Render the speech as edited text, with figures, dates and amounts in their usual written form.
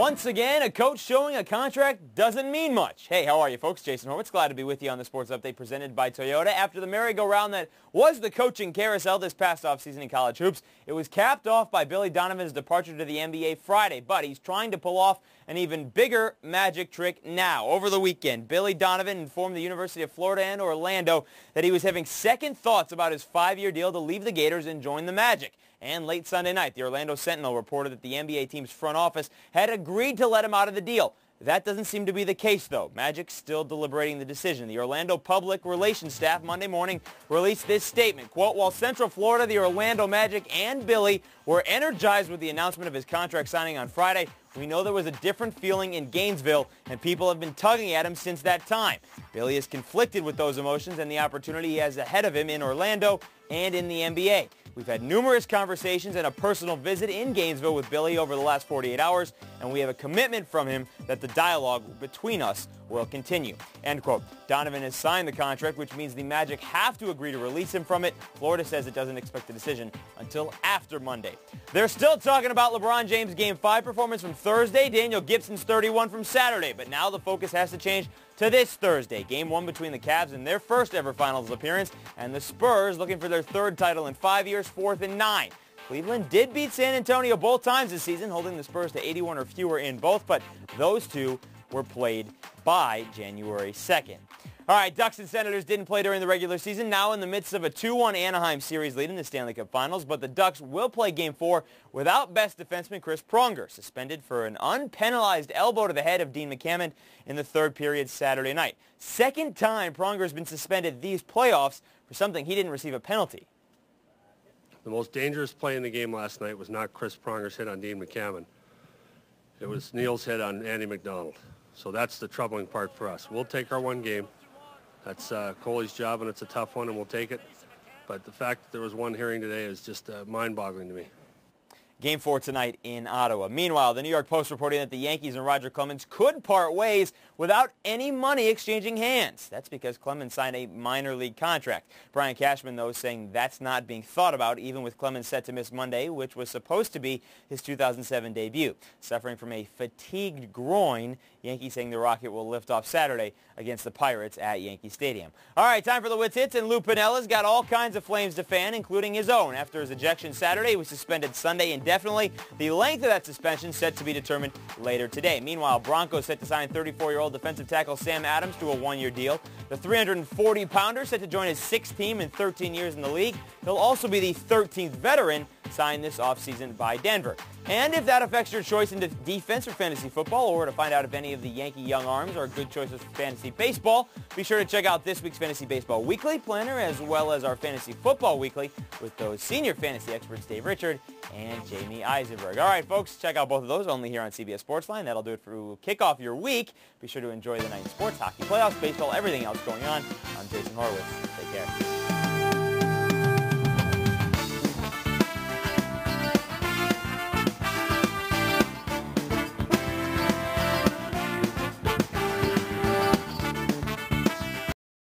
Once again, a coach showing a contract doesn't mean much. Hey, how are you folks? Jason Horowitz, glad to be with you on the Sports Update presented by Toyota. After the merry-go-round that was the coaching carousel this past offseason in college hoops, it was capped off by Billy Donovan's departure to the NBA Friday, but he's trying to pull off an even bigger magic trick now. Over the weekend, Billy Donovan informed the University of Florida and Orlando that he was having second thoughts about his 5-year deal to leave the Gators and join the Magic. And late Sunday night, the Orlando Sentinel reported that the NBA team's front office had agreed to let him out of the deal. That doesn't seem to be the case, though. Magic's still deliberating the decision. The Orlando Public Relations staff Monday morning released this statement, quote, "While Central Florida, the Orlando Magic, and Billy were energized with the announcement of his contract signing on Friday, we know there was a different feeling in Gainesville, and people have been tugging at him since that time. Billy is conflicted with those emotions and the opportunity he has ahead of him in Orlando and in the NBA. We've had numerous conversations and a personal visit in Gainesville with Billy over the last 48 hours, and we have a commitment from him that the dialogue between us will continue." End quote. Donovan has signed the contract, which means the Magic have to agree to release him from it. Florida says it doesn't expect a decision until after Monday. They're still talking about LeBron James' Game 5 performance from Thursday, Daniel Gibson's 31 from Saturday, but now the focus has to change to this Thursday, Game 1 between the Cavs in their first ever Finals appearance, and the Spurs looking for their third title in 5 years, fourth in 9. Cleveland did beat San Antonio both times this season, holding the Spurs to 81 or fewer in both, but those two were played by January 2nd. All right, Ducks and Senators didn't play during the regular season, now in the midst of a 2-1 Anaheim series lead in the Stanley Cup Finals, but the Ducks will play Game 4 without best defenseman Chris Pronger, suspended for an unpenalized elbow to the head of Dean McAmmond in the third period Saturday night. Second time Pronger's been suspended these playoffs for something he didn't receive a penalty. The most dangerous play in the game last night was not Chris Pronger's hit on Dean McAmmond. It was Neal's hit on Andy McDonald. So that's the troubling part for us. We'll take our one game. That's Coley's job, and it's a tough one, and we'll take it. But the fact that there was one hearing today is just mind-boggling to me. Game 4 tonight in Ottawa. Meanwhile, the New York Post reporting that the Yankees and Roger Clemens could part ways without any money exchanging hands. That's because Clemens signed a minor league contract. Brian Cashman, though, saying that's not being thought about, even with Clemens set to miss Monday, which was supposed to be his 2007 debut. Suffering from a fatigued groin, Yankees saying the Rocket will lift off Saturday against the Pirates at Yankee Stadium. All right, time for the Wits Hits, and Lou Pinella's got all kinds of flames to fan, including his own. After his ejection Saturday, he was suspended Sunday indefinitely. The length of that suspension set to be determined later today. Meanwhile, Broncos set to sign 34-year-old defensive tackle Sam Adams to a one-year deal. The 340-pounder set to join his sixth team in 13 years in the league. He'll also be the 13th veteran signed this offseason by Denver. And if that affects your choice into defense for fantasy football, or to find out if any of the Yankee young arms are good choices for fantasy baseball, be sure to check out this week's Fantasy Baseball Weekly Planner, as well as our Fantasy Football Weekly with those senior fantasy experts Dave Richard and Jamie Eisenberg. All right, folks, check out both of those only here on CBS Sportsline. That'll do it for kick off your week. Be sure to enjoy the night in sports, hockey, playoffs, baseball, everything else going on. I'm Jason Horowitz. Take care.